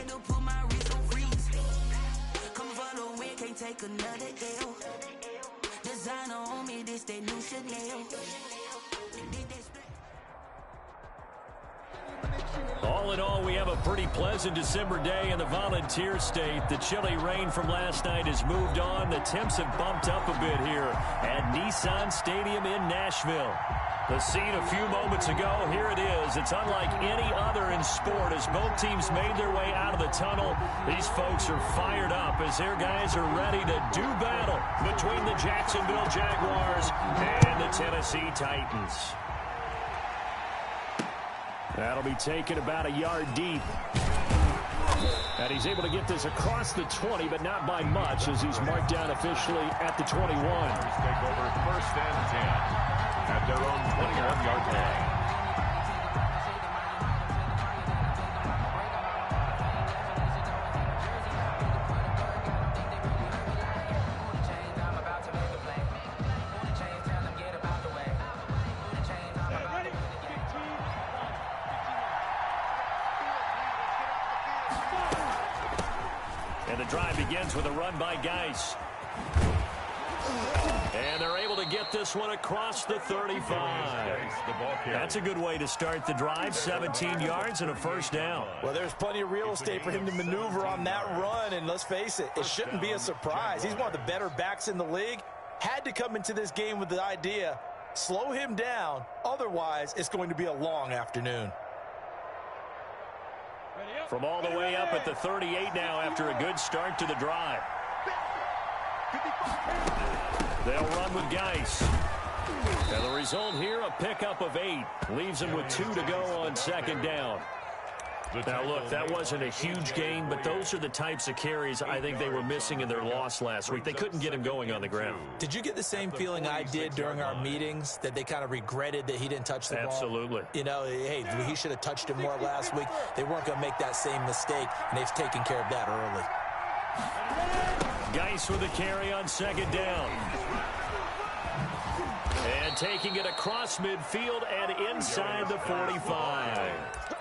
had to put my wrist on freeze. Coming for the win, can't take another L. Designer on me, this that new Chanel. All in all, we have a pretty pleasant December day in the Volunteer State. The chilly rain from last night has moved on. The temps have bumped up a bit here at Nissan Stadium in Nashville. The scene a few moments ago, here it is. It's unlike any other in sport as both teams made their way out of the tunnel. These folks are fired up as their guys are ready to do battle between the Jacksonville Jaguars and the Tennessee Titans. That'll be taken about a yard deep. And he's able to get this across the 20, but not by much as he's marked down officially at the 21. Take over 1st and 10 at their own 21-yard line. And the drive begins with a run by Geis. And they're able to get this one across the 35. That's a good way to start the drive. 17 yards and a first down. Well, there's plenty of real estate for him to maneuver on that run. And let's face it, it shouldn't be a surprise. He's one of the better backs in the league. Had to come into this game with the idea, slow him down. Otherwise, it's going to be a long afternoon. From all the way up at the 38 now after a good start to the drive. They'll run with Geis. And the result here, a pickup of 8. Leaves him with 2 to go on second down. Now, look, that wasn't a huge gain, but those are the types of carries I think they were missing in their loss last week. They couldn't get him going on the ground. Did you get the same feeling I did during our meetings, that they kind of regretted that he didn't touch the ball? Absolutely. You know, hey, he should have touched him more last week. They weren't going to make that same mistake, and they've taken care of that early. Geis with a carry on second down. And taking it across midfield and inside the 45.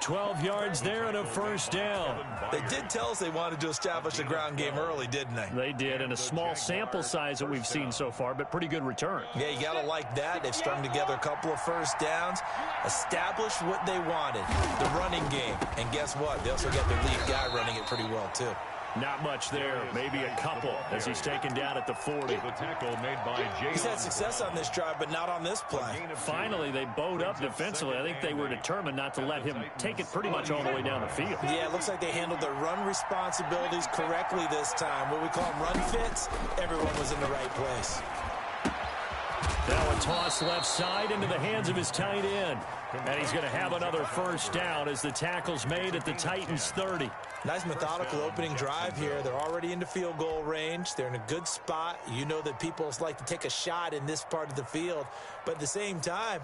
12 yards there and a first down. They did tell us they wanted to establish a ground game early, didn't they? They did, and a small sample size that we've seen so far, but pretty good return. Yeah, you got to like that. They've strung together a couple of first downs, established what they wanted, the running game. And guess what? They also got their lead guy running it pretty well, too. Not much there, maybe a couple as he's taken down at the 40. The tackle made by He's had success on this drive, but not on this play. Finally, they bowed up defensively. I think they were determined not to let him take it pretty much all the way down the field. Yeah, it looks like they handled their run responsibilities correctly this time. What we call them run fits, everyone was in the right place. Now a toss left side into the hands of his tight end. And he's going to have another first down as the tackle's made at the Titans' 30. Nice methodical opening drive here. They're already into field goal range. They're in a good spot. You know that people like to take a shot in this part of the field. But at the same time,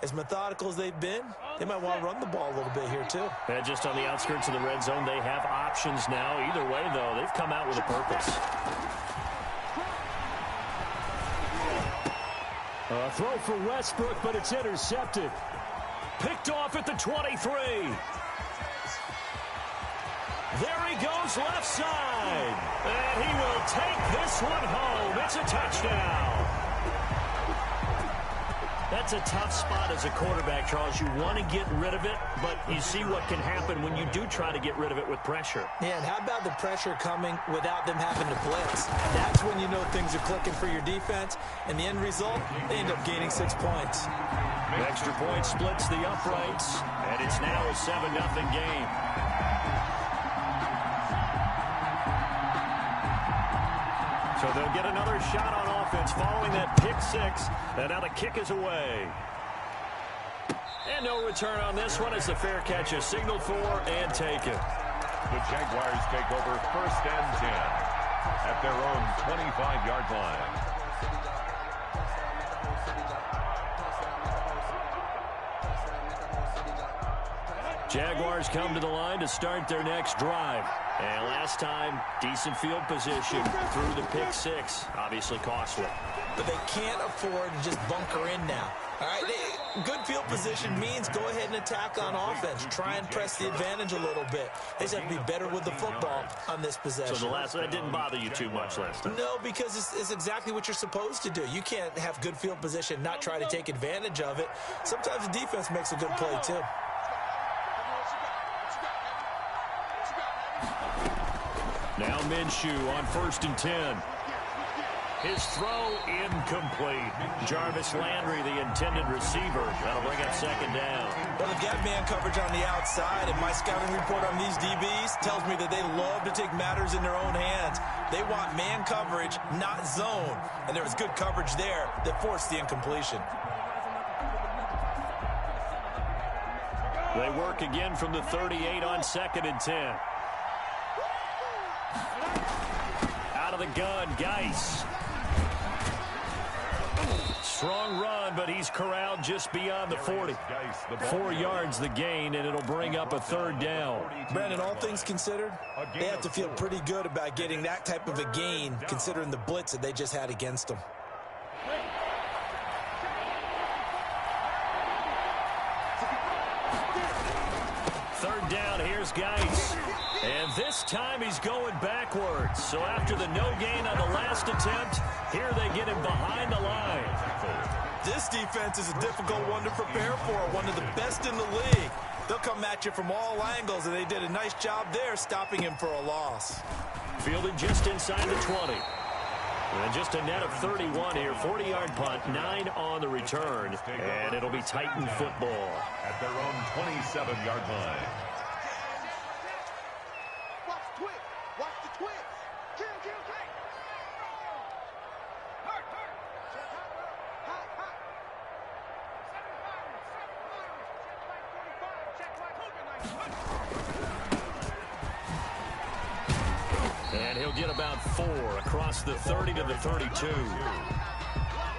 as methodical as they've been, they might want to run the ball a little bit here too. And just on the outskirts of the red zone, they have options now. Either way, though, they've come out with a purpose. A throw for Westbrook, but it's intercepted. Picked off at the 23. There he goes left side. And he will take this one home. It's a touchdown. That's a tough spot as a quarterback, Charles. You want to get rid of it, but you see what can happen when you do try to get rid of it with pressure. Yeah, and how about the pressure coming without them having to blitz? That's when you know things are clicking for your defense. And the end result, they end up gaining 6 points. Extra point splits the uprights, and it's now a 7-0 game. So they'll get another shot on offense following that pick six. And now the kick is away. And no return on this one as the fair catch is signaled for and taken. The Jaguars take over 1st and 10 at their own 25-yard line. Jaguars come to the line to start their next drive. And last time, decent field position through the pick six. Obviously costly. But they can't afford to just bunker in now. All right, Good field position means go ahead and attack on offense. Try and press the advantage a little bit. They just have to be better with the football on this possession. So that didn't bother you too much last time? No, because it's exactly what you're supposed to do. You can't have good field position, not try to take advantage of it. Sometimes the defense makes a good play, too. Now Minshew on 1st and 10. His throw incomplete. Jarvis Landry, the intended receiver. That'll bring up 2nd down. Well, they've got man coverage on the outside, and my scouting report on these DBs tells me that they love to take matters in their own hands. They want man coverage, not zone. And there was good coverage there that forced the incompletion. They work again from the 38 on 2nd and 10. Out of the gun, Geis. Strong run, but he's corralled just beyond the 40. 4 yards the gain, and it'll bring up a 3rd down. Brandon, all things considered, they have to feel pretty good about getting that type of a gain, considering the blitz that they just had against them. Third down, here's Geis. And this time he's going backwards. So after the no gain on the last attempt, here they get him behind the line. This defense is a difficult one to prepare for, one of the best in the league. They'll come at you from all angles, and they did a nice job there stopping him for a loss. Fielded just inside the 20. And just a net of 31 here. 40-yard punt, 9 on the return. And it'll be Titan football. At their own 27-yard line. And he'll get about 4 across the 30 to the 32.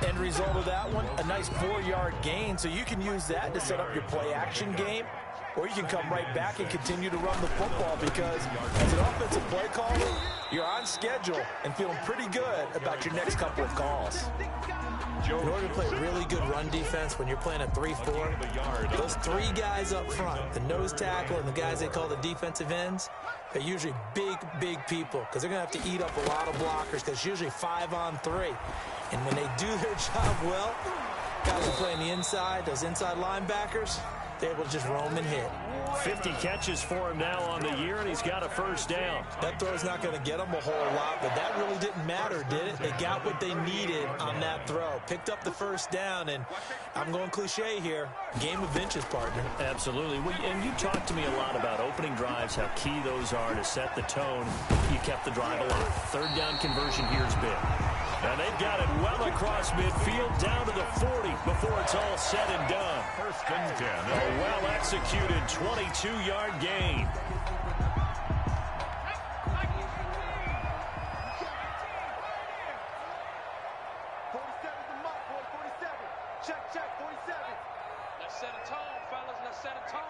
End result of that one, a nice 4-yard gain, so you can use that to set up your play-action game, or you can come right back and continue to run the football, because as an offensive play caller, you're on schedule and feeling pretty good about your next couple of calls. In order to play really good run defense when you're playing a 3-4, those 3 guys up front, the nose tackle and the guys they call the defensive ends, they're usually big people, because they're going to have to eat up a lot of blockers, because it's usually 5-on-3. And when they do their job well, guys are playing the inside, those inside linebackers, they're able to just roam and hit. 50 catches for him now on the year, and he's got a 1st down. That throw's not going to get them a whole lot, but that really didn't matter, did it? They got what they needed on that throw. Picked up the 1st down, and I'm going cliche here, game of inches, partner. Absolutely. And you talked to me a lot about opening drives, how key those are to set the tone. You kept the drive alive. 3rd down conversion here is big. And they've got it well across midfield, down to the 40 before it's all said and done. 1st and 10. A well-executed 22-yard gain. Let's set a tone, fellas. Let's set a tone.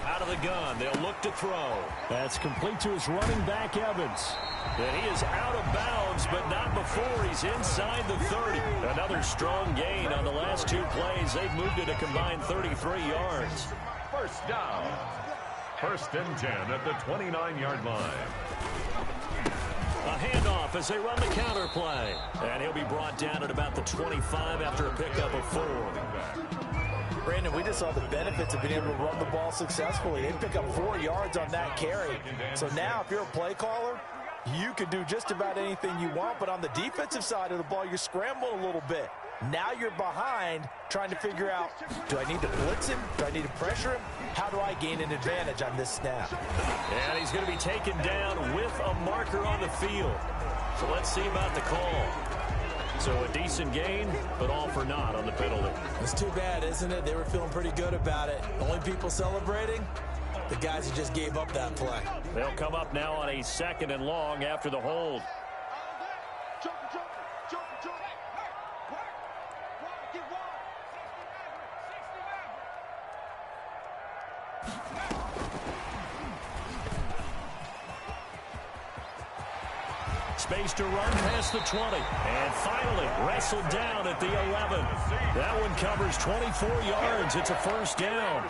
Out of the gun, they'll look to throw. That's complete to his running back, Evans. And he is out of bounds, but not before he's inside the 30. Another strong gain on the last 2 plays. They've moved it a combined 33 yards. 1st down. 1st and 10 at the 29-yard line. A handoff as they run the counter play. And he'll be brought down at about the 25 after a pickup of 4. Brandon, we just saw the benefits of being able to run the ball successfully. They pick up 4 yards on that carry. So now if you're a play caller, you can do just about anything you want. But on the defensive side of the ball, you're scrambling a little bit. Now you're behind trying to figure out, do I need to blitz him? Do I need to pressure him? How do I gain an advantage on this snap? And he's going to be taken down with a marker on the field. So let's see about the call. So a decent gain, but all for naught on the penalty. It's too bad, isn't it? They were feeling pretty good about it. Only people celebrating, the guys who just gave up that play. They'll come up now on a 2nd and long after the hold. space to run past the 20. And finally wrestled down at the 11. That one covers 24 yards. It's a first down.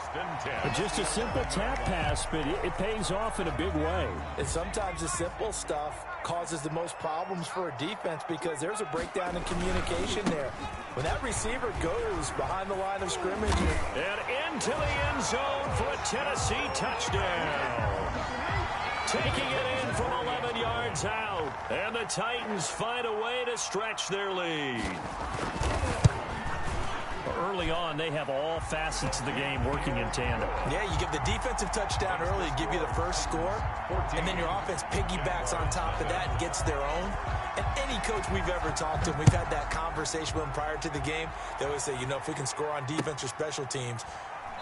Just a simple tap pass, but it pays off in a big way. And sometimes the simple stuff causes the most problems for a defense because there's a breakdown in communication there. When that receiver goes behind the line of scrimmage. And into the end zone for a Tennessee touchdown. Taking it in from 11 yards out. And the Titans find a way to stretch their lead. Early on, they have all facets of the game working in tandem. Yeah, you give the defensive touchdown early to give you the first score, and then your offense piggybacks on top of that and gets their own. And any coach we've ever talked to, we've had that conversation with them prior to the game. They always say, you know, if we can score on defense or special teams,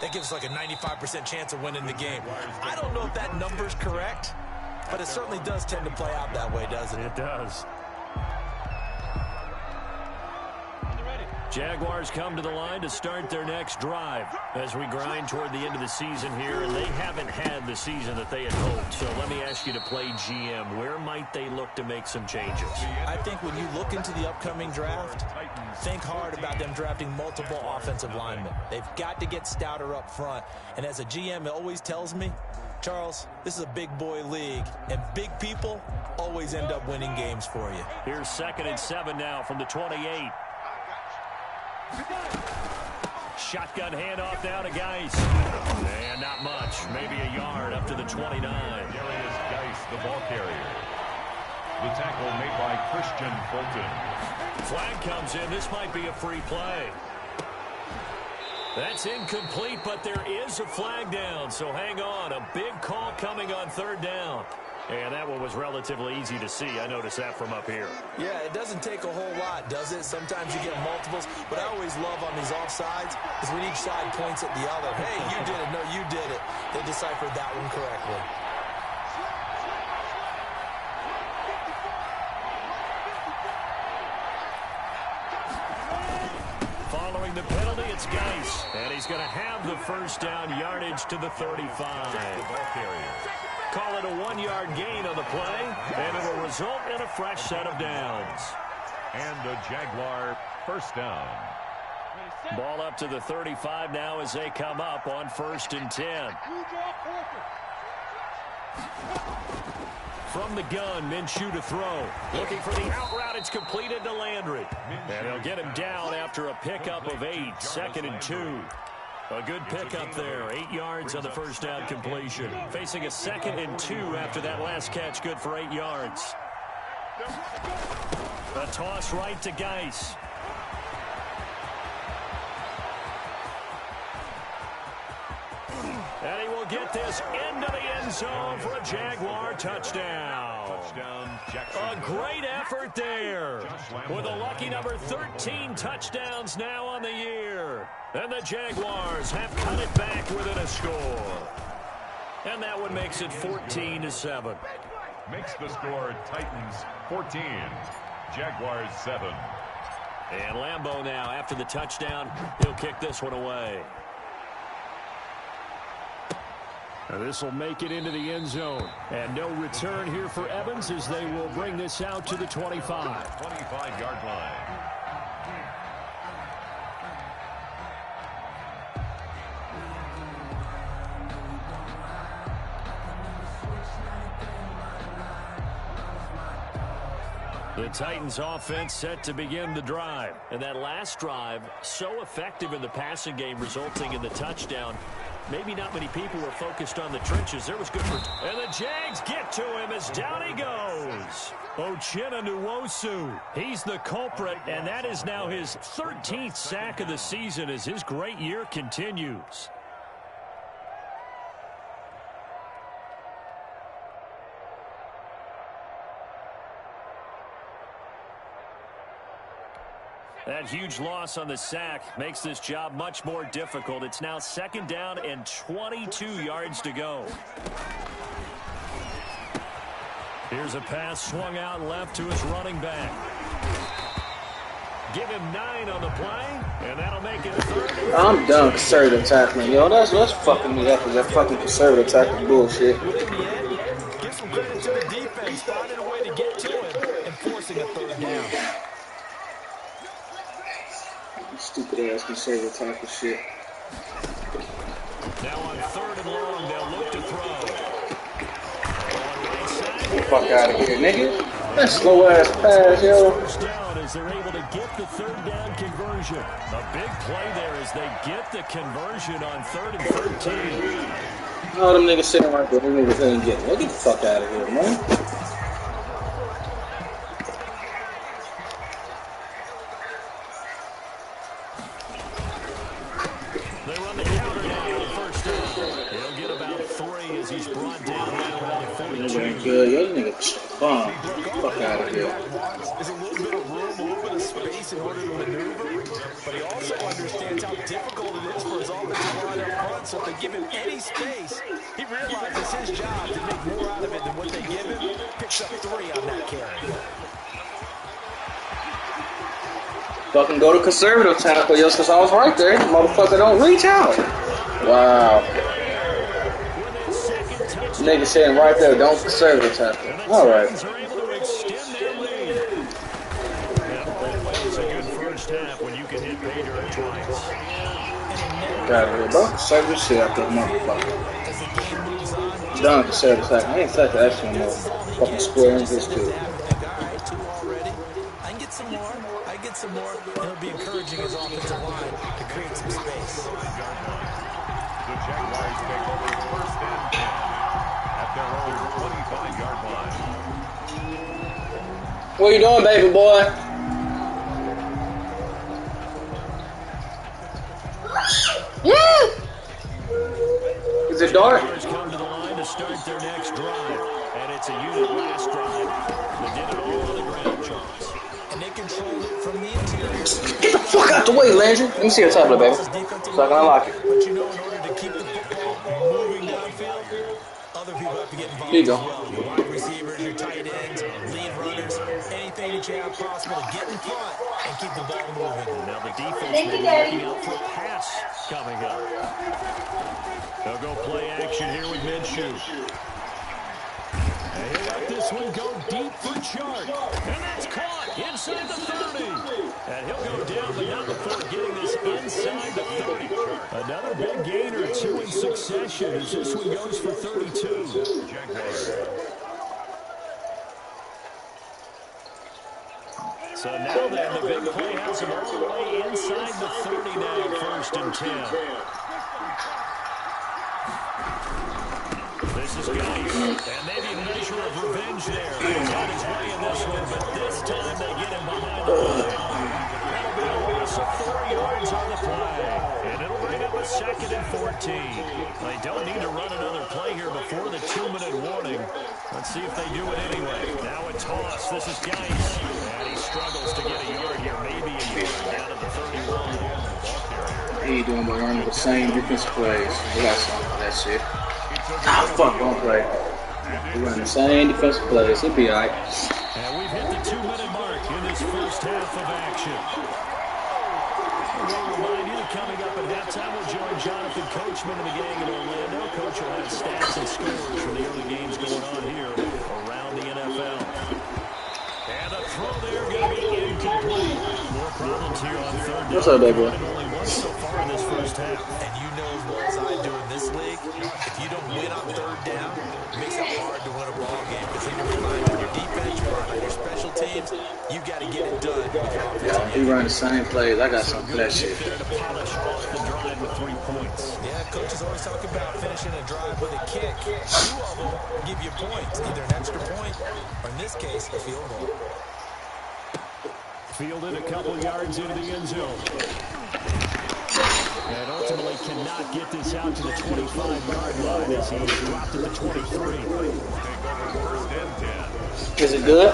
that gives us like a 95% chance of winning the game. I don't know if that number's correct, but it certainly does tend to play out that way, doesn't it? It does. Jaguars come to the line to start their next drive as we grind toward the end of the season here, and they haven't had the season that they had hoped. So let me ask you to play GM. Where might they look to make some changes? I think when you look into the upcoming draft, think hard about them drafting multiple offensive linemen. They've got to get stouter up front. And as a GM, it always tells me, Charles, this is a big boy league, and big people always end up winning games for you. Here's 2nd and 7 now from the 28. Shotgun handoff now to Geis. And not much. Maybe a yard up to the 29. Darius Geis, the ball carrier. The tackle made by Christian Fulton. Flag comes in. This might be a free play. That's incomplete, but there is a flag down. So hang on. A big call coming on 3rd down. And that one was relatively easy to see. I noticed that from up here. Yeah, it doesn't take a whole lot, does it? Sometimes you get multiples. But I always love on these offsides is when each side points at the other. Hey, you did it. No, you did it. They deciphered that one correctly. Following the penalty, it's Geis. And he's going to have the first down yardage to the 35. Call it a 1-yard gain on the play, and it'll result in a fresh set of downs. And a Jaguar first down. Ball up to the 35 now as they come up on 1st and 10. From the gun, Minshew to throw. Looking for the out route. It's completed to Landry. And he'll get him down after a pickup of 8. 2nd and 2. A good pickup there. 8 yards on the first down completion. Facing a 2nd and 2 after that last catch. Good for 8 yards. A toss right to Geis. And he will get this into the end zone for a Jaguar touchdown. A great effort there. With a lucky number 13 touchdowns now on the year. And the Jaguars have cut it back within a score. And that one makes it 14-7. Makes the score Titans 14, Jaguars 7. And Lambeau now, after the touchdown, he'll kick this one away. Now this will make it into the end zone. And no return here for Evans as they will bring this out to the 25. 25-yard line. The Titans offense set to begin the drive. And that last drive, so effective in the passing game, resulting in the touchdown. Maybe not many people were focused on the trenches. There was good for... And the Jags get to him as down he goes. Uchenna Nwosu. He's the culprit, and that is now his 13th sack of the season as his great year continues. That huge loss on the sack makes this job much more difficult. It's now 2nd down and 22 yards to go. Here's a pass swung out left to his running back. Give him 9 on the play, and that'll make it 3rd. I'm done conservative tackling, yo. That's what's fucking me up, is that fucking conservative tackling bullshit. Give some credit to the defense, finding a way to get to him and stupid ass conservative type of shit. Now on 3rd and long, they'll look to throw. Right side. Get the fuck out of here, nigga. That slow ass pass, yo. First down as they're able to get the 3rd down conversion. A big play there as they get the conversion on 3rd and 13. All them niggas sitting right there, them niggas ain't getting it. Get the fuck out of here, man. They run the counter now on 1st down. He'll get about 3 as he's brought down right around the 42. Nigga ain't good. Yo, this nigga bomb. Fuck out of here. There's a little bit of room, a little bit of space in order to maneuver, but he also understands how difficult it is for his offensive line up front, so if they give him any space, he realizes his job to make more out of it than what they give him. Picks up 3 on that carry. Fucking go to conservative tackle, yo, because I was right there. Motherfucker don't reach out. Wow. Nigga saying right there, don't conservative tackle. Alright. Got it, bro. Conservative shit out there, motherfucker. Done conservative tackle. I ain't touch that shit no more. Fucking square in this too. Some more, and it'll be encouraging his offensive line to create some space. The Jaguars take over 1st and 10 at their own 25-yard line. What you doing, baby boy? Is it dark? Come to the line to start their next drive, and it's a unit last drive that did it all on the ground, Charles. And they controlled it from the interior. Get the fuck out the way, Landry. Let me see your tablet, baby. So I can unlock it. But you know, in order to keep the football moving downfield, other people have to get involved. Here you go. As well. Your wide receivers, your tight ends, lead runners, anything that you have possible to get in front and keep the ball moving. Now the defense will be looking out for a pass coming up. They'll go play action here with Minshew. And he'll let this one go deep for Chark. And that's caught inside the 30. And he'll go down, but not before getting this inside the 30. Another big gain or 2 in succession as this one goes for 32. So now then, the big play has him all the way inside the 30 now, 1st and 10. This is Geis, and maybe a measure of revenge there. He's on his way in this one, but this time they get him behind the line. That'll be a loss of 4 yards on the play, and it'll bring up a 2nd and 14. They don't need to run another play here before the 2-minute warning. Let's see if they do it anyway. Now a toss. This is Geis, and he struggles to get a yard here, maybe a yard down at the 31. What are you doing by running the same defensive plays? We got something for that shit. Ah, fuck, don't play. We run the same defensive plays. It'll be alright. And we've hit the 2-minute mark in this first half of action. We'll remind you that coming up at halftime, we'll join Jonathan Coachman and the gang in Orlando. Coach will have stats and scores from the early games going on here around the NFL. And a throw there going to be incomplete. More problems here on 3rd down. What's up, baby? Only 1 so far in this first half. And you know as well as I do in this league, if you don't win on 3rd down, it makes it hard to win a ball game because then you're relying on your defense, you're relying on your special teams. You got to get it done with your offense. He run the same plays. I got something for that shit. There to polish off the drive with 3 points. Yeah, coaches always talk about finishing a drive with a kick. 2 of them give you points, either an extra point or in this case, a field goal. Fielded a couple yards into the end zone. And ultimately cannot get this out to the 25-yard line as he dropped at the 23. Is it good?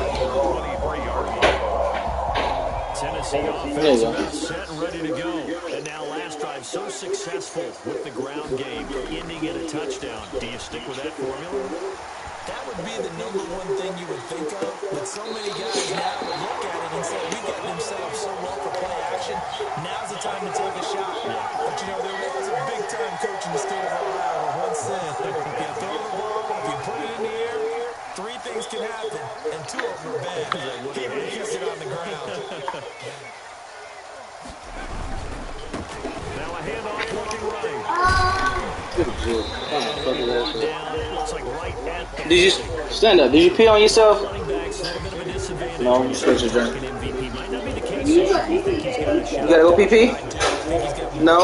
Tennessee offense set and ready to go. And now last drive so successful with the ground game, ending in a touchdown. Do you stick with that formula? That would be the #1 thing you would think of, but so many guys now would look at it and say, we got themselves so well for play action, now's the time to take a shot. But you know, there was a big-time coach in the state of Ohio who once said, if you throw the ball, if you put it in the air, 3 things can happen, and 2 of them are bad. He would have kissed it on the ground. handoff looking right. Good job. Down, it looks like right at the Did you stand up? Did you pee on yourself? running back's a little bit of a disadvantage. No, you switch your drink. MVP might not be the case this year. You think he's got a shot? You gotta go pee-pee? No?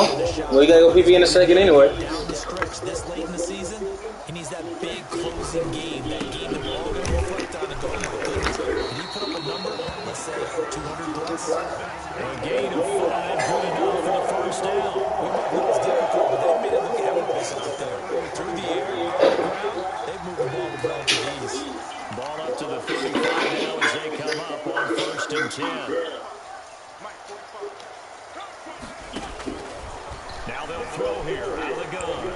Well, you gotta go pee-pee in a second anyway. Down the stretch this late in the season, he needs that big closing game, that game that we're all going to reflect on and go, oh my goodness, did he put up a number, let's say 200 plus? A gain of 5, good enough for the first down. We might know it's difficult, but they made it look effortless out there. Through the air, on the ground, they've moved the ball with relative ease. Ball up to the 35 now as they come up on 1st and 10. Now they'll throw here out of the gun.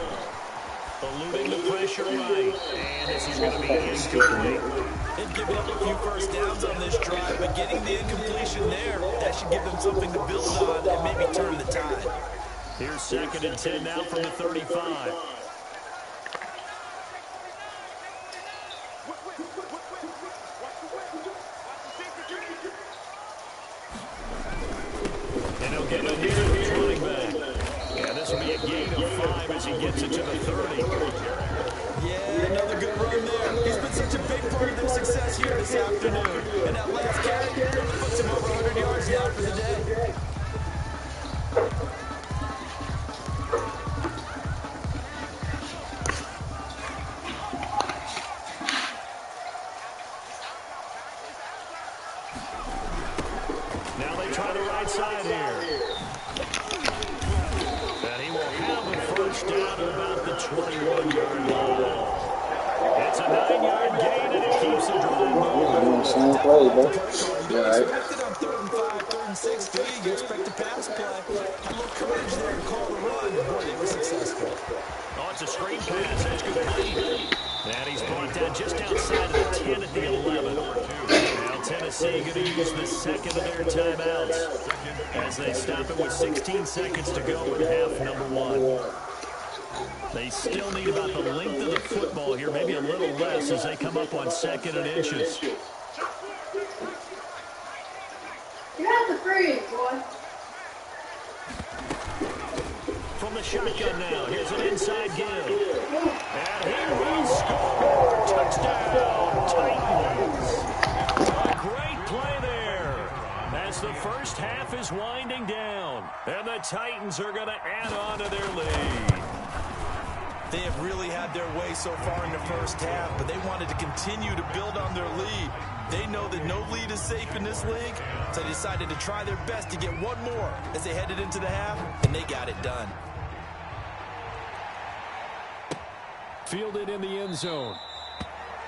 Eluding the pressure right. And this is going to be incomplete. They've given up a few first downs on this drive, but getting the incompletion there, that should give them something to build on and maybe turn the tide. Here's 2nd and 10 now from the 35. And he'll get a hit of his running back. And this will be a gain of 5 as he gets it to the 30. Yeah, another good run there. He's been such a big part of their success here this afternoon. And that last carry puts him over 100 yards now for the day. Now they try the right side here. And he will have a first down at about the 21-yard line. It's a 9-yard gain, and it keeps the drive moving. Same play, bro. Yeah, right. Expected on 3rd and 5, 3rd and 6, do you expect a pass play? Had a little courage there and call the run. Boy, they were successful. Oh, it's a screen pass. That's complete. And he's brought down just outside of the 10 at the 11. Now Tennessee going to use the second of their timeouts as they stop it with 16 seconds to go in half number 1. They still need about the length of the football here, maybe a little less as they come up on 2nd and inches. Get out the fridge, boy. From the shotgun now, here's an inside give. And he will score. Touchdown, Titans. A great play there as the first half is winding down. And the Titans are going to add on to their lead. They have really had their way so far in the first half, but they wanted to continue to build on their lead. They know that no lead is safe in this league, so they decided to try their best to get one more as they headed into the half, and they got it done. Fielded in the end zone.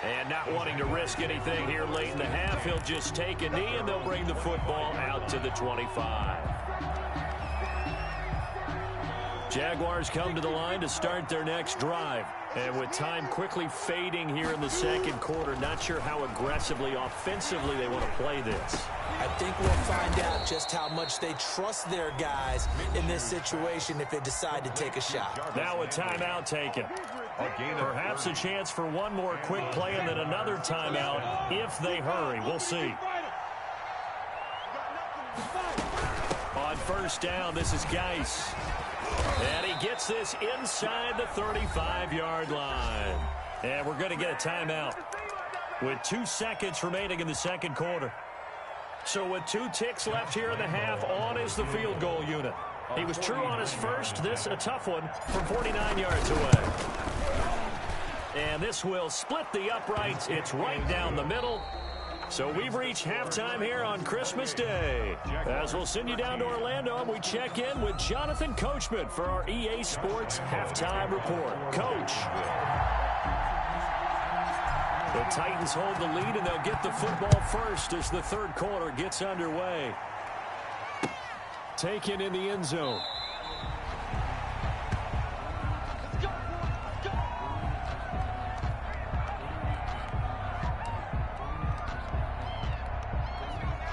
And not wanting to risk anything here late in the half, he'll just take a knee, and they'll bring the football out to the 25. Jaguars come to the line to start their next drive. And with time quickly fading here in the second quarter, not sure how aggressively, offensively they want to play this. I think we'll find out just how much they trust their guys in this situation if they decide to take a shot. Now a timeout taken. Perhaps a chance for one more quick play and then another timeout if they hurry. We'll see. On 1st down, this is Geis. And he gets this inside the 35-yard line. And we're going to get a timeout with 2 seconds remaining in the second quarter. So with 2 ticks left here in the half, on is the field goal unit. He was true on his first. This a tough one from 49 yards away. And this will split the uprights. It's right down the middle. So we've reached halftime here on Christmas Day. As we'll send you down to Orlando, and we check in with Jonathan Coachman for our EA Sports Halftime Report. Coach. The Titans hold the lead, and they'll get the football first as the third quarter gets underway. Taken in the end zone.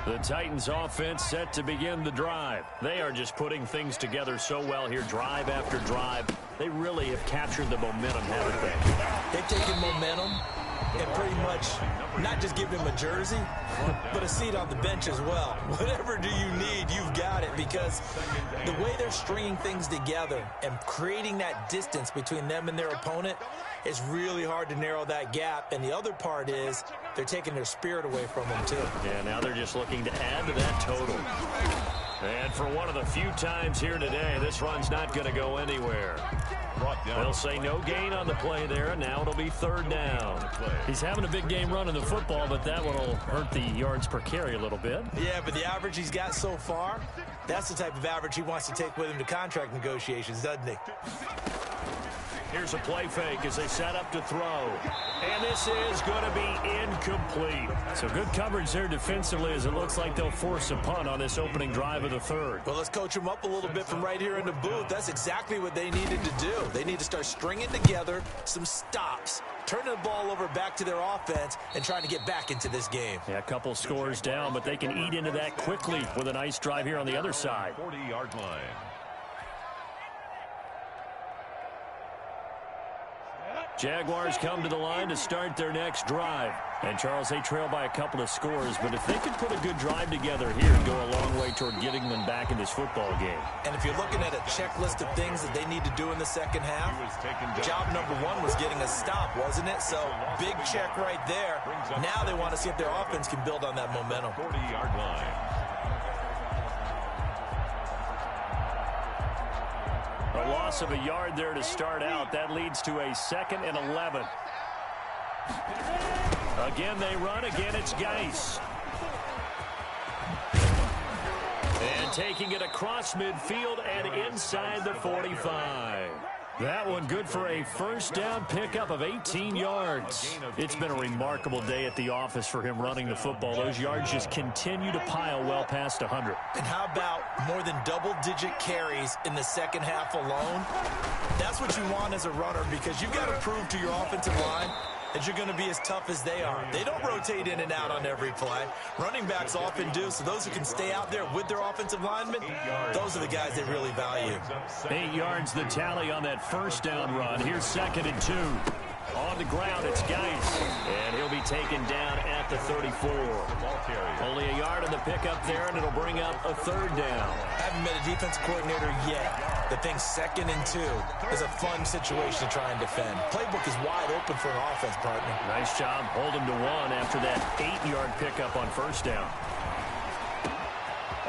The Titans offense set to begin the drive. They are just putting things together so well here, drive after drive. They really have captured the momentum, haven't they? They've taken momentum, and pretty much not just give him a jersey, but a seat on the bench as well. Whatever do you need, you've got it, because the way they're stringing things together and creating that distance between them and their opponent is really hard to narrow that gap. And the other part is they're taking their spirit away from them, too. Yeah, now they're just looking to add to that total. And for one of the few times here today, this run's not going to go anywhere. They'll say no gain on the play there, and now it'll be third down. He's having a big game running the football, but that one will hurt the yards per carry a little bit. Yeah, but the average he's got so far, that's the type of average he wants to take with him to contract negotiations, doesn't he? Here's a play fake as they set up to throw. And this is going to be incomplete. So good coverage there defensively, as it looks like they'll force a punt on this opening drive of the third. Well, let's coach them up a little bit from right here in the booth. That's exactly what they needed to do. They need to start stringing together some stops, turning the ball over back to their offense, and trying to get back into this game. Yeah, a couple scores down, but they can eat into that quickly with a nice drive here on the other side. 40-yard line. Jaguars come to the line to start their next drive. And, Charles, they trail by a couple of scores, but if they could put a good drive together here and go a long way toward getting them back in this football game. And if you're looking at a checklist of things that they need to do in the second half, job number one was getting a stop, wasn't it? So, big check right there. Now they want to see if their offense can build on that momentum. 40-yard line. A loss of a yard there to start out. That leads to a 2nd and 11. Again, they run. Again, it's Geis. And taking it across midfield and inside the 45. That one good for a first down pickup of 18 yards. It's been a remarkable day at the office for him running the football. Those yards just continue to pile well past 100. And how about more than double-digit carries in the second half alone? That's what you want as a runner, because you've got to prove to your offensive line that you're going to be as tough as they are. They don't rotate in and out on every play. Running backs often do, so those who can stay out there with their offensive linemen, those are the guys they really value. 8 yards the tally on that first down run. Here's 2nd and 2. On the ground, it's Geis. And he'll be taken down at the 34. Only a yard on the pickup there, and it'll bring up a third down. I haven't met a defense coordinator yet that thinks 2nd and 2 is a fun situation to try and defend. Playbook is wide open for an offense, partner. Nice job holding to one after that 8-yard pickup on first down.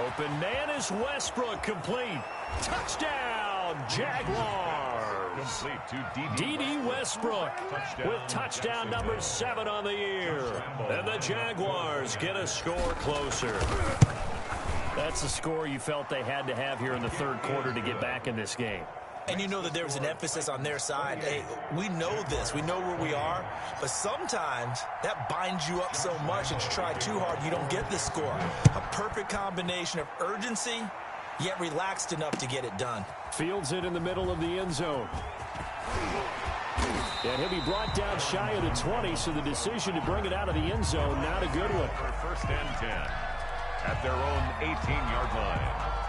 Open man is Westbrook, complete. Touchdown, Jaguars. Complete to D.D. Westbrook with touchdown number 7 on the year. And the Jaguars get a score closer. That's the score you felt they had to have here in the third quarter to get back in this game. And you know that there was an emphasis on their side. Hey, we know this. We know where we are. But sometimes that binds you up so much that you try too hard, you don't get the score. A perfect combination of urgency, yet relaxed enough to get it done. Fields it in the middle of the end zone. And he'll be brought down shy of the 20, so the decision to bring it out of the end zone, not a good one. First and 10 at their own 18-yard line.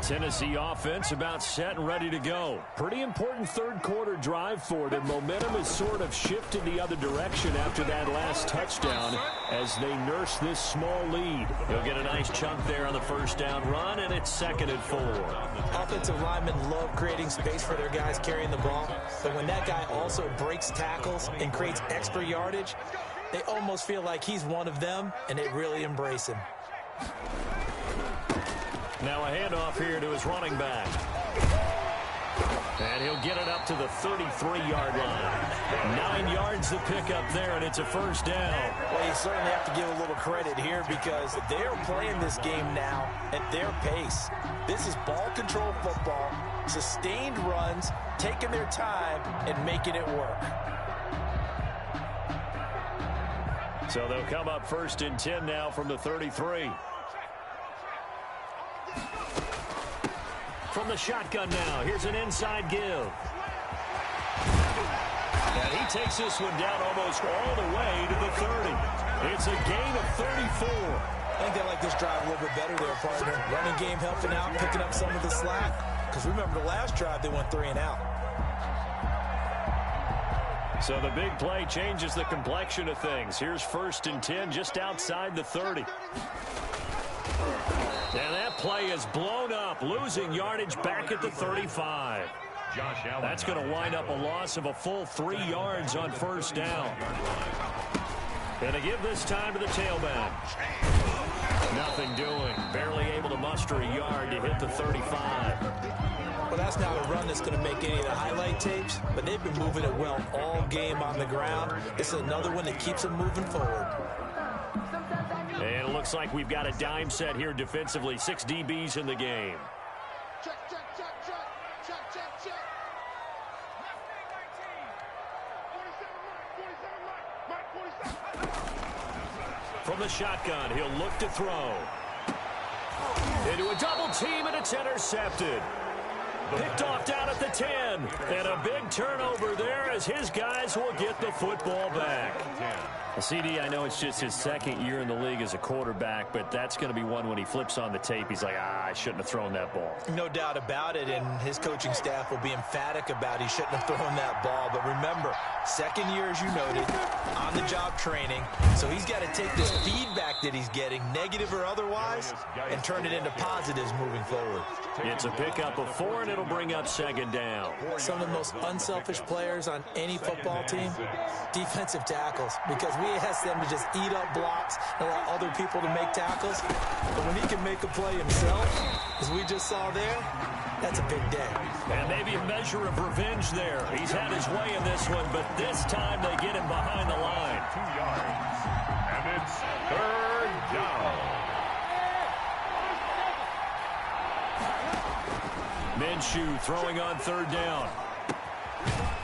Tennessee offense about set and ready to go. Pretty important third quarter drive for them. Momentum has sort of shifted the other direction after that last touchdown as they nurse this small lead. They'll get a nice chunk there on the first down run, and it's 2nd and 4. Offensive linemen love creating space for their guys carrying the ball, but when that guy also breaks tackles and creates extra yardage, they almost feel like he's one of them, and they really embrace him. Now a handoff here to his running back. And he'll get it up to the 33-yard line. 9 yards to pick up there, and it's a first down. Well, you certainly have to give a little credit here because they're playing this game now at their pace. This is ball control football, sustained runs, taking their time, and making it work. So they'll come up 1st and 10 now from the 33. From the shotgun now, here's an inside give. And he takes this one down almost all the way to the 30. It's a gain of 34. I think they like this drive a little bit better there, partner. Running game helping out, picking up some of the slack. because remember the last drive they went 3 and out. So the big play changes the complexion of things. Here's 1st and 10 just outside the 30. And that play is blown up, losing yardage back at the 35. That's going to wind up a loss of a full 3 yards on 1st down. And to give this time to the tailback. Nothing doing. Barely able to muster a yard to hit the 35. Well, that's not a run that's going to make any of the highlight tapes, but they've been moving it well all game on the ground. This is another one that keeps them moving forward. And it looks like we've got a dime set here defensively. 6 DBs in the game. Check, check, check, check, check, check, check. 47 From the shotgun, he'll look to throw. Into a double team, and it's intercepted. Picked off down at the 10. And a big turnover there as his guys will get the football back. CD, I know it's just his 2nd year in the league as a quarterback, but that's going to be one when he flips on the tape. He's like, I shouldn't have thrown that ball. No doubt about it, and his coaching staff will be emphatic about he shouldn't have thrown that ball. But remember, 2nd year, as you noted, on-the-job training. So he's got to take this feedback that he's getting, negative or otherwise, and turn it into positives moving forward. It's a pickup of 4, and it'll bring up 2nd down. Some of the most unselfish players on any football team, defensive tackles, because we ask them to just eat up blocks and allow other people to make tackles. But when he can make a play himself, as we just saw there, that's a big day. And maybe a measure of revenge there. He's had his way in this one, but this time they get him behind the line. 2 yards. And it's 3rd down. Minshew throwing on 3rd down.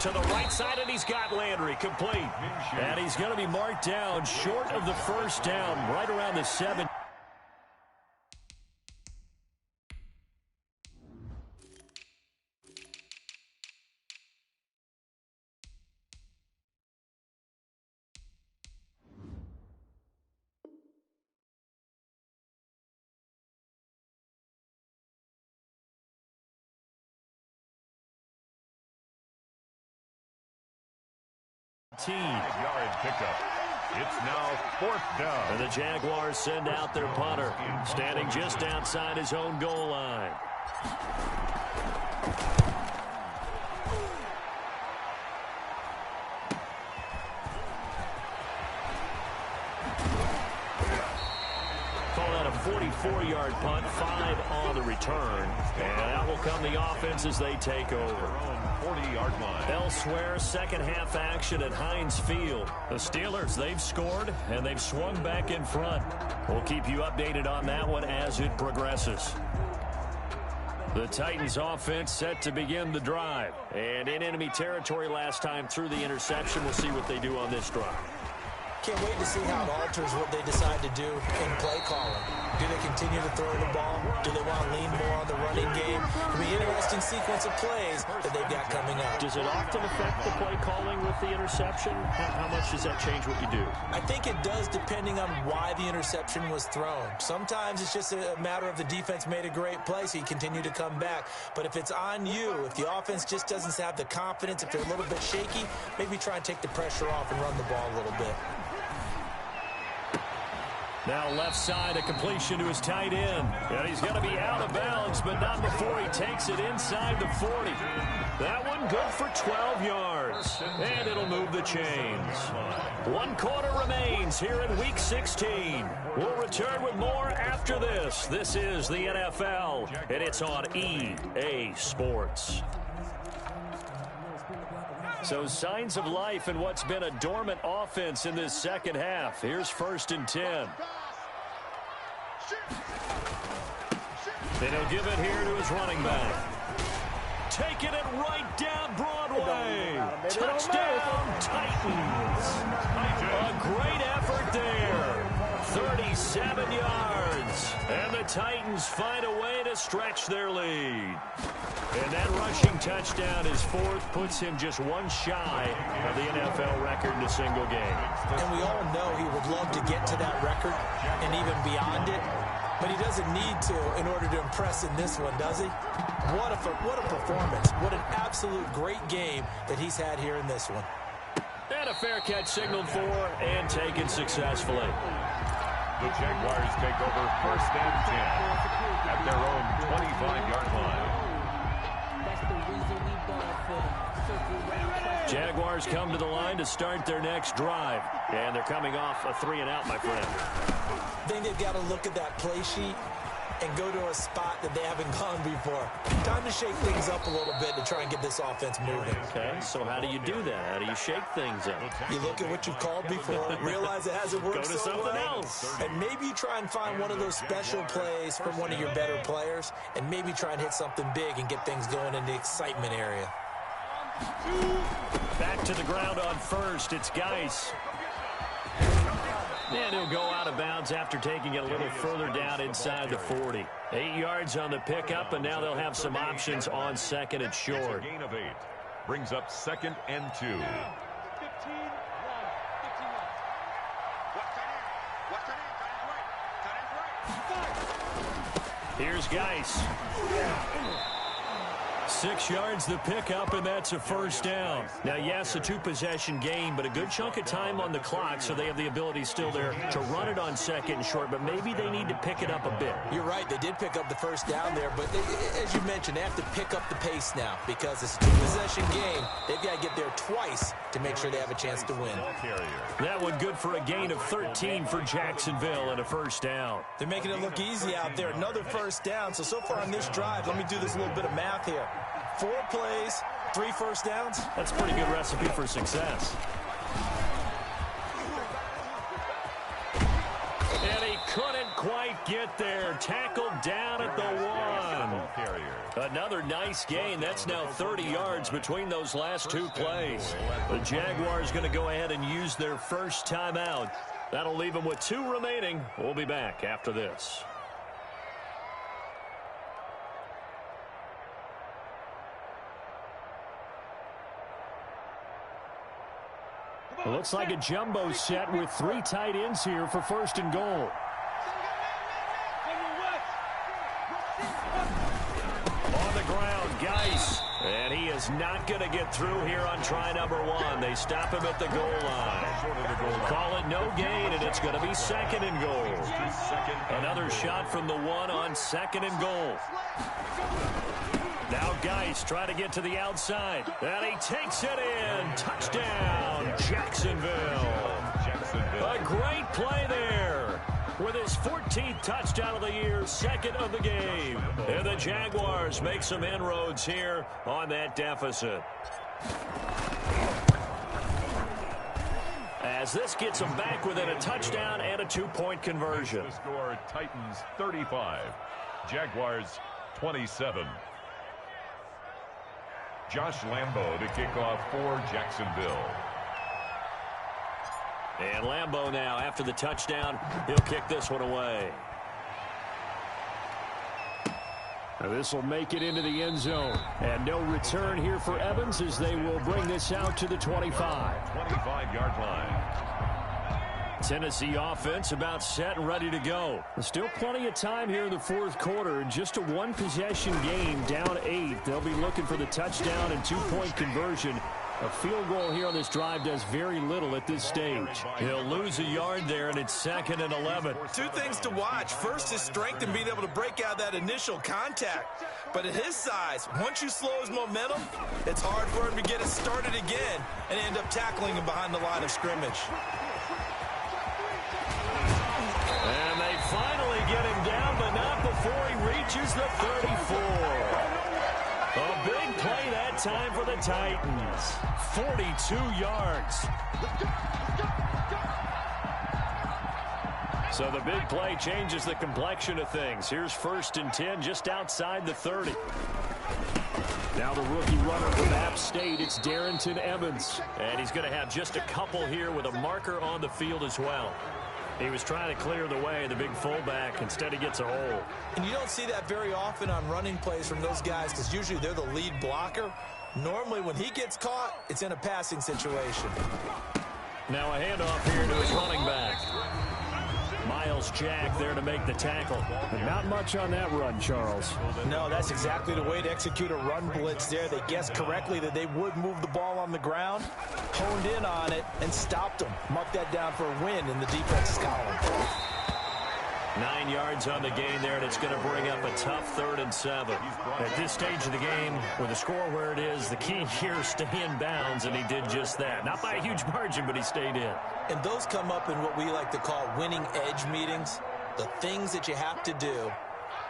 To the right side, and he's got Landry complete. And he's going to be marked down short of the 1st down, right around the 7. Yard pickup. It's now 4th down. And the Jaguars send out their punter, standing just outside his own goal line. Call that a 44-yard punt, 5 on the return. And that will come the offense as they take over. 40-yard line. Elsewhere, 2nd half action at Heinz Field. The Steelers, they've scored, and they've swung back in front. We'll keep you updated on that one as it progresses. The Titans offense set to begin the drive. And in enemy territory last time through the interception. We'll see what they do on this drive. Can't wait to see how it alters what they decide to do in play calling. Do they continue to throw the ball? Do they want to lean more on the running game? It'll be an interesting sequence of plays that they've got coming up. Does it often affect the play calling with the interception? How much does that change what you do? I think it does, depending on why the interception was thrown. Sometimes it's just a matter of the defense made a great play, so you continue to come back. But if it's on you, if the offense just doesn't have the confidence, if they're a little bit shaky, maybe try and take the pressure off and run the ball a little bit. Now left side, a completion to his tight end. And he's going to be out of bounds, but not before he takes it inside the 40. That one good for 12 yards. And it'll move the chains. 1 quarter remains here in Week 16. We'll return with more after this. This is the NFL, and it's on EA Sports. So signs of life in what's been a dormant offense in this 2nd half. Here's 1st and 10. And he'll give it here to his running back. Taking it right down Broadway. Touchdown, Titans. A great effort there. 37 yards. And the Titans find a way to stretch their lead. And that rushing touchdown, his 4th, puts him just 1 shy of the NFL record in a single game. And we all know he would love to get to that record and even beyond it. but he doesn't need to in order to impress in this one, does he? What a performance. What an absolute great game that he's had here in this one. And a fair catch signaled for and taken successfully. The Jaguars take over 1st and 10 at their own 25-yard line. Jaguars come to the line to start their next drive. And they're coming off a 3-and-out, my friend. I think they've got to look at that play sheet and go to a spot that they haven't gone before. Time to shake things up a little bit to try and get this offense moving. Okay, so how do you do that? How do you shake things up? You look at what you've called before, realize it hasn't worked Go to so something well, else. and maybe you try and find one of those special plays from one of your better players, and maybe try and hit something big and get things going in the excitement area. Back to the ground on first. It's Geis. And he'll go out of bounds after taking it a little further down inside the 40. 8 yards on the pickup, and now they'll have some options on 2nd and short. Gain of 8 brings up 2nd and 2. 15-1. Here's Geis. 6 yards the pickup, and that's a first down. Now, yes, a 2-possession game, but a good chunk of time on the clock, so they have the ability still there to run it on 2nd and short, but maybe they need to pick it up a bit. You're right. They did pick up the first down there, but as you mentioned, they have to pick up the pace now because it's a 2-possession game. They've got to get there twice to make sure they have a chance to win. That one good for a gain of 13 for Jacksonville and a first down. They're making it look easy out there. Another first down. So far on this drive, let me do this little bit of math here. 4 plays, 3 first downs. That's a pretty good recipe for success. And he couldn't quite get there. Tackled down at the 1. Another nice gain. That's now 30 yards between those last 2 plays. The Jaguars going to go ahead and use their first timeout. That'll leave them with 2 remaining. We'll be back after this. It looks like a jumbo set with 3 tight ends here for 1st and goal. On the ground, Geis. And he is not going to get through here on try number 1. They stop him at the goal line. Call it no gain, and it's going to be 2nd and goal. Another shot from the 1 on 2nd and goal. Now Geis trying to get to the outside. And he takes it in. Touchdown, Jacksonville. A great play there. With his 14th touchdown of the year, 2nd of the game. And the Jaguars make some inroads here on that deficit. As this gets them back within a touchdown and a 2-point conversion. The score, Titans 35, Jaguars 27. Josh Lambo to kick off for Jacksonville. And Lambo now, after the touchdown, he'll kick this one away. Now this will make it into the end zone. And no return here for Evans as they will bring this out to the 25. 25-yard line. Tennessee offense about set and ready to go. There's still plenty of time here in the 4th quarter. Just a 1-possession game, down 8. They'll be looking for the touchdown and 2-point conversion. A field goal here on this drive does very little at this stage. He'll lose a yard there, and it's 2nd and 11. 2 things to watch. First, his strength and being able to break out that initial contact. But at his size, once you slow his momentum, it's hard for him to get it started again and end up tackling him behind the line of scrimmage. And they finally get him down, but not before he reaches the 34. A big play that time for the Titans. 42 yards. So the big play changes the complexion of things. Here's 1st and 10 just outside the 30. Now the rookie runner from App State, it's Darrington Evans. And he's going to have just a couple here with a marker on the field as well. He was trying to clear the way, the big fullback. Instead, he gets a hole. And you don't see that very often on running plays from those guys because usually they're the lead blocker. Normally, when he gets caught, it's in a passing situation. Now a handoff here to his running back. Miles Jack there to make the tackle. Not much on that run, Charles. No, that's exactly the way to execute a run blitz there. They guessed correctly that they would move the ball on the ground, honed in on it, and stopped them. Mark that down for a win in the defense's column. 9 yards on the gain there, and it's going to bring up a tough 3rd and 7. At this stage of the game, with the score where it is, the key here is stay in bounds, and he did just that. Not by a huge margin, but he stayed in. And those come up in what we like to call winning edge meetings. The things that you have to do,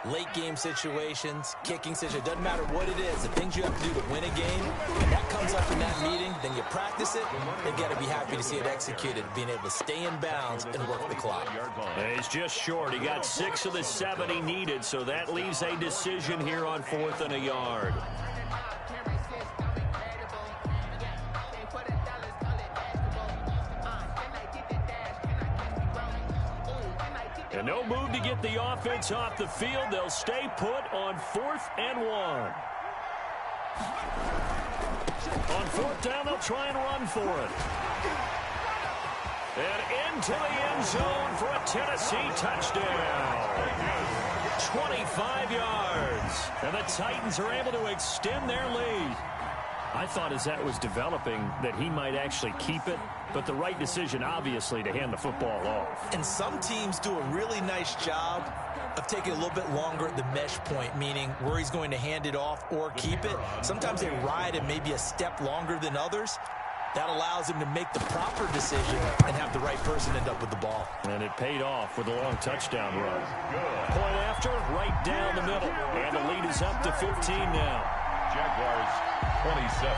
late game situations, kicking situations, doesn't matter what it is, the things you have to do to win a game, and that comes up in that meeting, then you practice it, they've got to be happy to see it executed, being able to stay in bounds and work the clock. He's just short. He got 6 of the 7 he needed, so that leaves a decision here on 4th and a yard. And no move to get the offense off the field. They'll stay put on 4th and 1. On 4th down, they'll try and run for it. And into the end zone for a Tennessee touchdown. 25 yards. And the Titans are able to extend their lead. I thought as that was developing that he might actually keep it, but the right decision, obviously, to hand the football off. And some teams do a really nice job of taking a little bit longer at the mesh point, meaning where he's going to hand it off or keep it. Sometimes they ride it maybe a step longer than others. That allows him to make the proper decision and have the right person end up with the ball. And it paid off with a long touchdown run. Point after, right down the middle. And the lead is up to 15 now. Jaguars 27.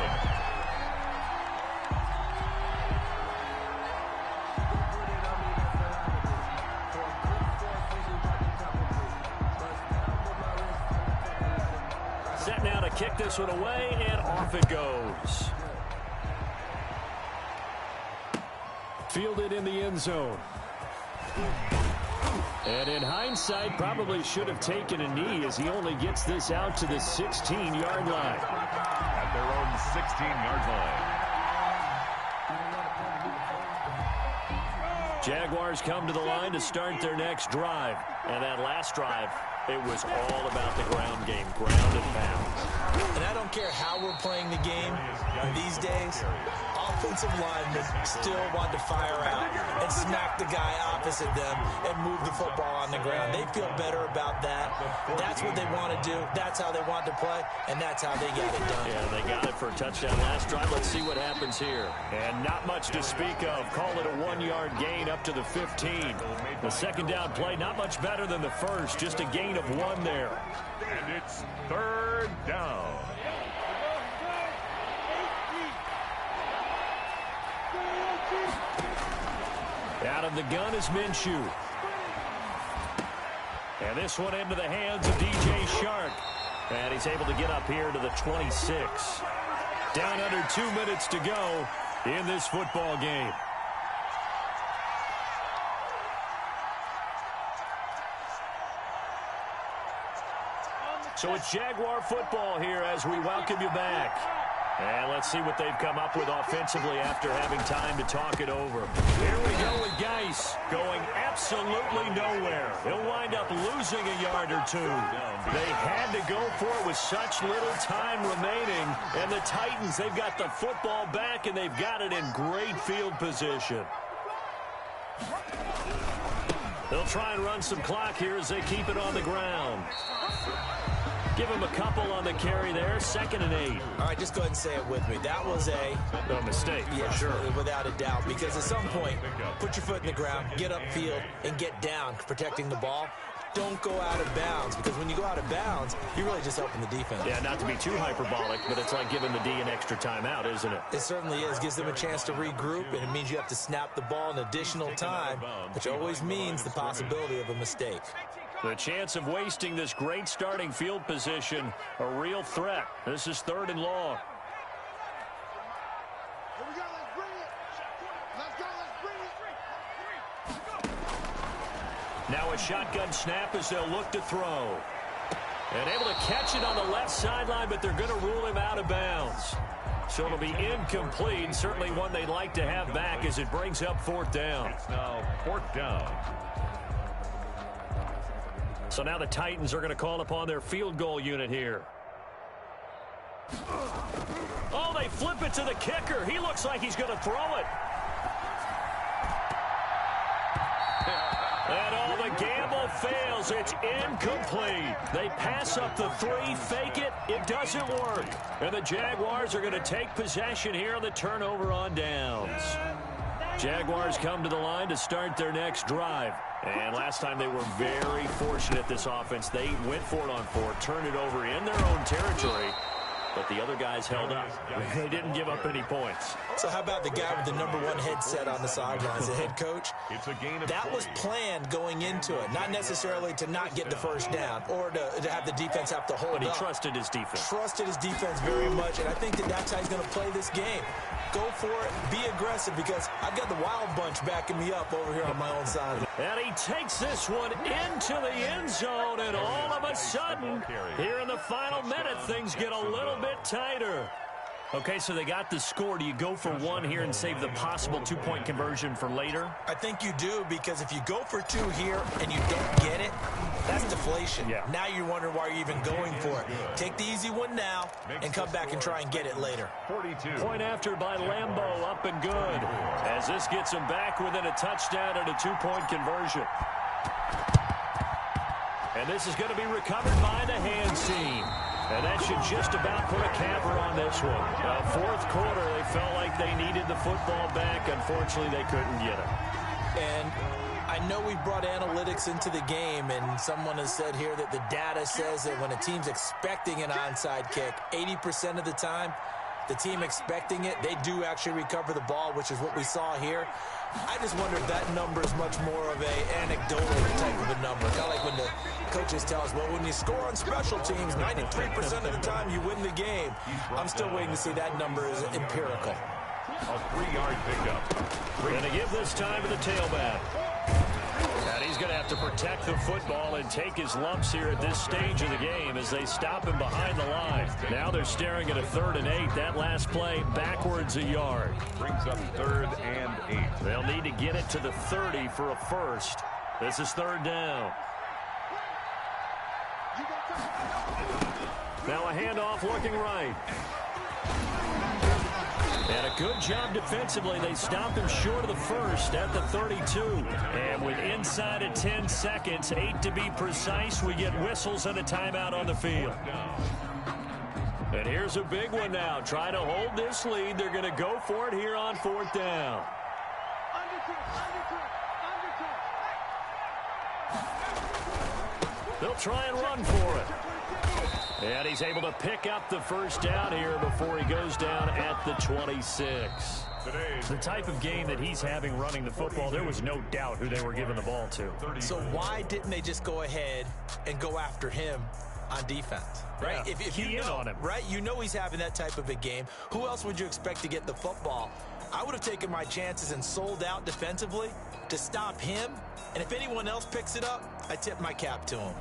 Set now to kick this one away, and off it goes. Fielded in the end zone. And in hindsight, probably should have taken a knee as he only gets this out to the 16-yard line. At their own 16-yard line. Jaguars come to the line to start their next drive. And that last drive, it was all about the ground game, ground and pound. And I don't care how we're playing the game these days, offensive linemen still want to fire out and smack the guy opposite them and move the football on the ground. They feel better about that. That's what they want to do. That's how they want to play, and that's how they get it done. Yeah, they got it for a touchdown last drive. Let's see what happens here. And not much to speak of. Call it a 1-yard gain up to the 15. The second down play, not much better than the first. Just a gain of 1 there. And it's 3rd down. Out of the gun is Minshew. And this one into the hands of DJ Shark. And he's able to get up here to the 26. Down under 2 minutes to go in this football game. So it's Jaguar football here as we welcome you back. And let's see what they've come up with offensively after having time to talk it over. Here we go with Geis going absolutely nowhere. He'll wind up losing a yard or 2. They had to go for it with such little time remaining. And the Titans, they've got the football back, and they've got it in great field position. They'll try and run some clock here as they keep it on the ground. Give him a couple on the carry there. 2nd and 8. All right, just go ahead and say it with me. That was a mistake, yeah, for sure. Without a doubt, because at some point, put your foot in the ground, get upfield, and get down, protecting the ball. Don't go out of bounds, because when you go out of bounds, you're really just helping the defense. Yeah, not to be too hyperbolic, but it's like giving the D an extra timeout, isn't it? It certainly is. Gives them a chance to regroup, and it means you have to snap the ball an additional time, which always means the possibility of a mistake. The chance of wasting this great starting field position, a real threat. This is 3rd and long. Here we go, let's bring it. Let's go, let's bring it. Now a shotgun snap as they'll look to throw. And able to catch it on the left sideline, but they're going to rule him out of bounds. So it'll be incomplete, certainly one they'd like to have back as it brings up 4th down. It's now 4th down. So now the Titans are going to call upon their field goal unit here. Oh, they flip it to the kicker. He looks like he's going to throw it. And all the gamble fails. It's incomplete. They pass up the 3, fake it. It doesn't work. And the Jaguars are going to take possession here on the turnover on downs. Jaguars come to the line to start their next drive. And last time they were very fortunate, this offense. They went for it on 4, turned it over in their own territory. But the other guys held up. They didn't give up any points. So how about the guy with the #1 headset on the sidelines, the head coach? That was planned going into it, not necessarily to not get the first down or to have the defense have to hold up. But he trusted his defense. Trusted his defense very much, and I think that's how he's going to play this game. Go for it, be aggressive, because I've got the wild bunch backing me up over here on my own side. And he takes this one into the end zone, and all of a sudden, here in the final minute, things get a little bit tighter. Okay, so they got the score. Do you go for 1 here and save the possible 2-point conversion for later? I think you do, because if you go for 2 here and you don't get it, that's deflation. Yeah. Now you're wondering why you're even going for it. Take the easy one now and come back and try and get it later. 42. Point after by Lambeau, up and good. As this gets him back within a touchdown and a 2-point conversion. And this is going to be recovered by the hands team. And that should just about put a capper on this one. Fourth quarter, they felt like they needed the football back. Unfortunately, they couldn't get it. And I know we've brought analytics into the game, and someone has said here that the data says that when a team's expecting an onside kick, 80% of the time, the team expecting it, they do actually recover the ball, which is what we saw here. I just wonder if that number is much more of an anecdotal type of a number. Kind of like when the coaches tell us, well, when you score on special teams, 93% of the time you win the game. I'm still waiting to see that number is empirical. A 3-yard pickup. Going to give this time to the tailback. And he's going to have to protect the football and take his lumps here at this stage of the game as they stop him behind the line. Now they're staring at a 3rd and 8. That last play backwards a yard. Brings up 3rd and 8. They'll need to get it to the 30 for a first. This is 3rd down. Now a handoff looking right. And a good job defensively. They stopped him short of the first at the 32. And with inside of 10 seconds, 8 to be precise, we get whistles and a timeout on the field. And here's a big one now. Trying to hold this lead. They're going to go for it here on 4th down. They'll try and run for it. And he's able to pick up the first down here before he goes down at the 26. The type of game that he's having running the football, there was no doubt who they were giving the ball to. So why didn't they just go ahead and go after him on defense? Right? Yeah, if you know, on him. right? You know he's having that type of a game. Who else would you expect to get the football? I would have taken my chances and sold out defensively to stop him. And if anyone else picks it up, I tip my cap to him.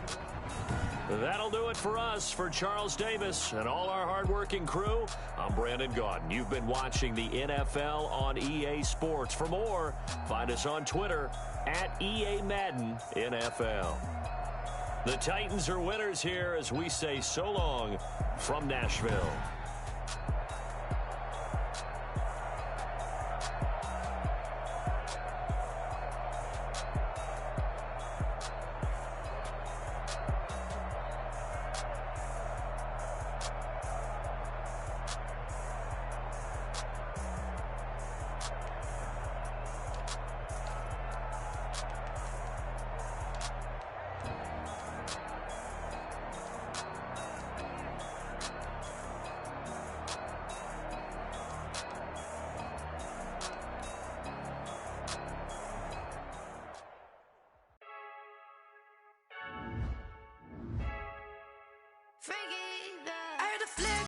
That'll do it for us. For Charles Davis and all our hardworking crew, I'm Brandon Gaudin. You've been watching the NFL on EA Sports. For more, find us on Twitter at EA Madden NFL. The Titans are winners here as we say so long from Nashville. Freaky.